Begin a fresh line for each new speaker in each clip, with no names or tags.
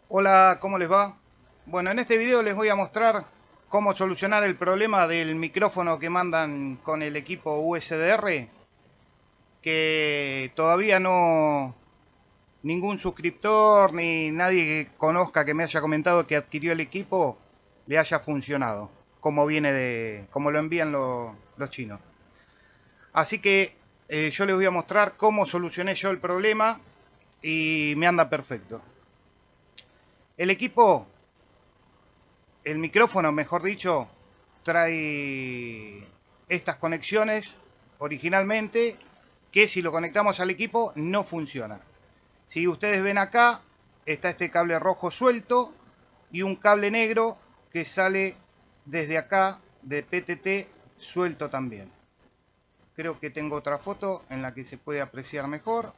Hola, ¿cómo les va? Bueno, en este video les voy a mostrar cómo solucionar el problema del micrófono que mandan con el equipo USDR, que todavía no ningún suscriptor ni nadie que conozca que me haya comentado que adquirió el equipo le haya funcionado, como viene como lo envían los chinos. Así que yo les voy a mostrar cómo solucioné yo el problema y me anda perfecto. El equipo El micrófono, mejor dicho, trae estas conexiones originalmente que si lo conectamos al equipo no funciona. Si ustedes ven acá, está este cable rojo suelto y un cable negro que sale desde acá de PTT suelto también. Creo que tengo otra foto en la que se puede apreciar mejor.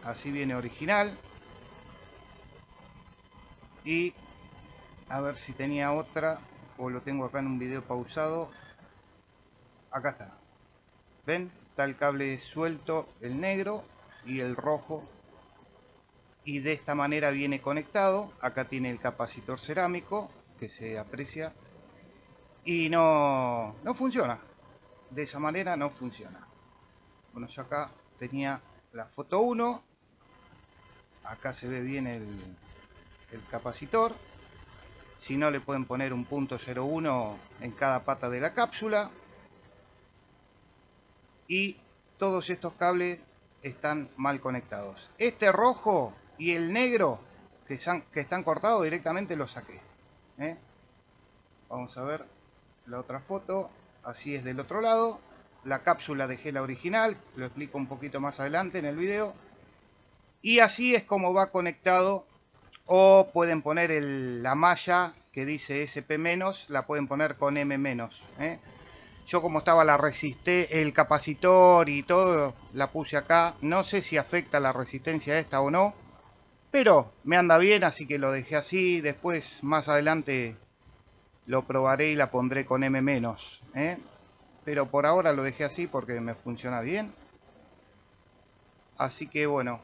Así viene original. Y a ver si tenía otra o lo tengo acá en un video pausado. Acá está. ¿Ven? Está el cable suelto, el negro y el rojo. Y de esta manera viene conectado. Acá tiene el capacitor cerámico que se aprecia. Y no funciona. De esa manera no funciona. Bueno, yo acá tenía la foto 1. Acá se ve bien el capacitor. Si no, le pueden poner un punto 01 en cada pata de la cápsula. Y todos estos cables están mal conectados. Este rojo y el negro que están cortados directamente los saqué. ¿eh? Vamos a ver la otra foto. Así es del otro lado. La cápsula dejé la original, lo explico un poquito más adelante en el video. Y así es como va conectado. O pueden poner la malla que dice SP-, la pueden poner con M-. Yo como estaba la resisté, el capacitor y todo, la puse acá. No sé si afecta la resistencia esta o no, pero me anda bien, así que lo dejé así. Después, más adelante, lo probaré y la pondré con M-. Pero por ahora lo dejé así porque me funciona bien. Así que bueno,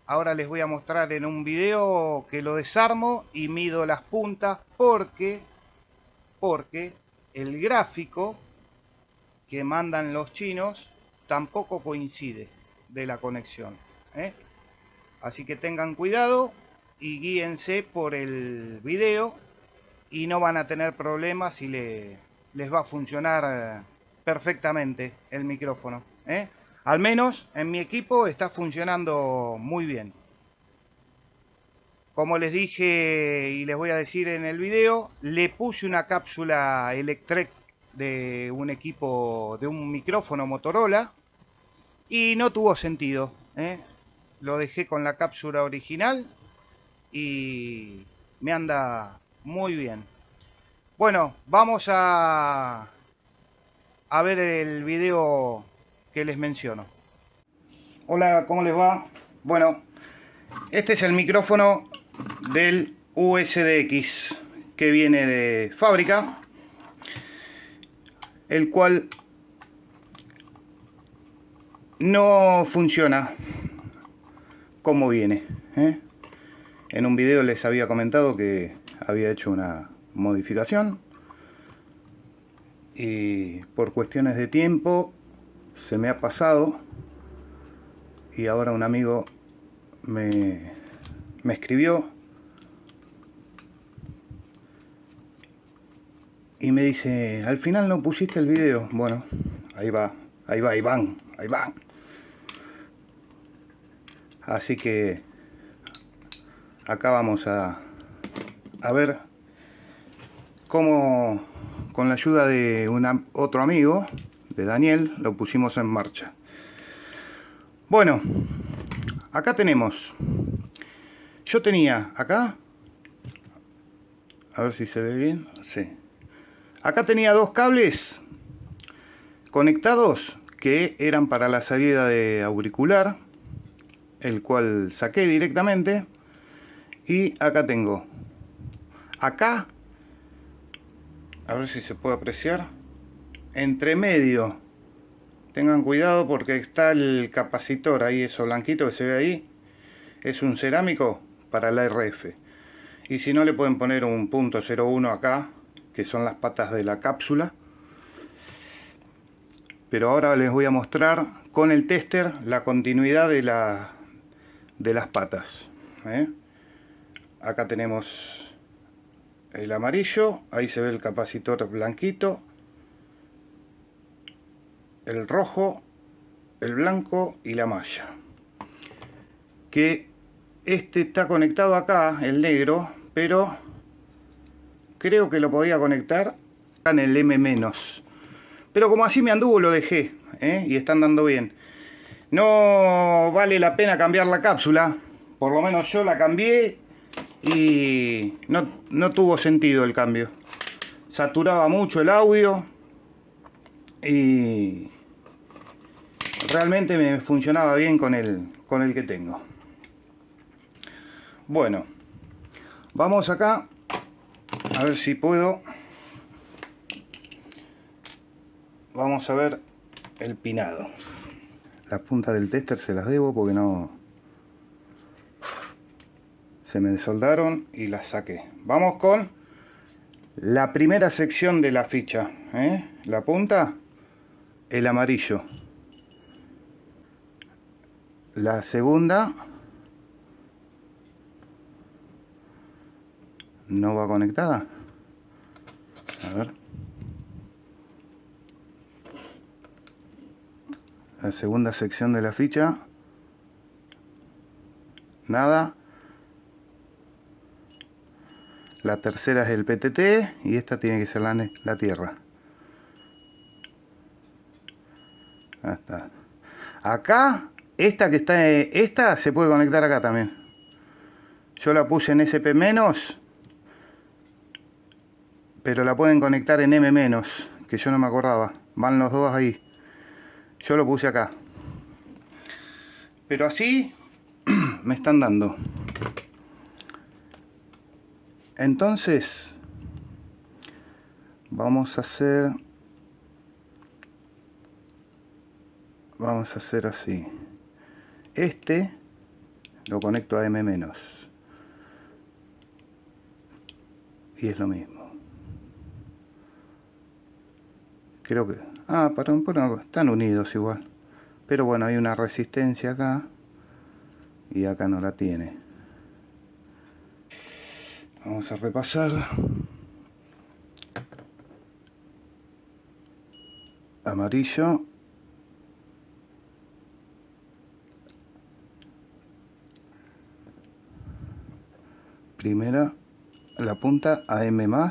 ahora les voy a mostrar en un video que lo desarmo y mido las puntas porque el gráfico que mandan los chinos tampoco coincide de la conexión. ¿eh? Así que tengan cuidado y guíense por el video y no van a tener problemas y les va a funcionar perfectamente el micrófono. Al menos en mi equipo está funcionando muy bien. Como les dije y les voy a decir en el video, le puse una cápsula Electrek de un equipo, de un micrófono Motorola y no tuvo sentido. Lo dejé con la cápsula original y me anda muy bien. Bueno, vamos a ver el video que les menciono. Hola, ¿cómo les va? Bueno, este es el micrófono del USDX que viene de fábrica, el cual no funciona como viene. En un video les había comentado que había hecho una modificación y por cuestiones de tiempo se me ha pasado y ahora un amigo me escribió y me dice, al final no pusiste el video. Bueno, ahí va Iván, ahí va. Así que acá vamos a ver cómo con la ayuda de otro amigo, de Daniel, lo pusimos en marcha. Bueno, acá tenemos, yo tenía acá, a ver si se ve bien, sí. Acá tenía dos cables conectados que eran para la salida de auricular, el cual saqué directamente. Y acá tengo, acá, a ver si se puede apreciar, entre medio, tengan cuidado porque está el capacitor ahí, eso blanquito que se ve ahí, es un cerámico para la RF. Y si no, le pueden poner un punto 01 acá, que son las patas de la cápsula. Pero ahora les voy a mostrar con el tester la continuidad de las patas. Acá tenemos el amarillo, ahí se ve el capacitor blanquito, el rojo, el blanco y la malla. Que este está conectado acá, el negro, pero creo que lo podía conectar en el M-. Pero como así me anduvo, lo dejé, y está andando bien. No vale la pena cambiar la cápsula, por lo menos yo la cambié y no tuvo sentido el cambio. Saturaba mucho el audio y realmente me funcionaba bien con el que tengo. Bueno, vamos acá a ver si puedo. Vamos a ver el pinado. La punta del tester se las debo porque no se me desoldaron y las saqué. Vamos con la primera sección de la ficha, la punta, el amarillo. La segunda no va conectada. A ver. La segunda sección de la ficha, nada. La tercera es el PTT y esta tiene que ser la tierra. Ahí está. Acá, esta que está, esta se puede conectar acá también. Yo la puse en SP-, pero la pueden conectar en M-, que yo no me acordaba. Van los dos ahí. Yo lo puse acá. Pero así me están dando. Entonces, vamos a hacer así. Este lo conecto a M-. Y es lo mismo. Creo que... perdón, están unidos igual. Pero bueno, hay una resistencia acá. Y acá no la tiene. Vamos a repasar. Amarillo. Primera, la punta AM+.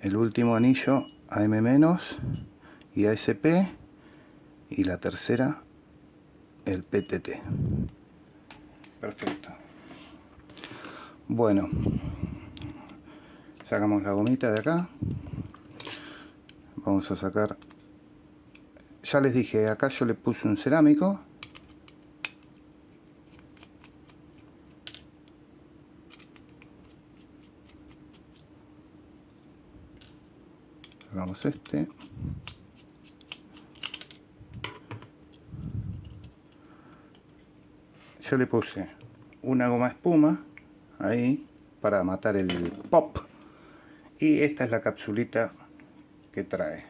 El último anillo AM- y ASP. Y la tercera, el PTT. Perfecto. Bueno, sacamos la gomita de acá. Vamos a sacar, ya les dije, acá yo le puse un cerámico. Sacamos este. Yo le puse una goma espuma ahí para matar el pop. Y esta es la capsulita que trae.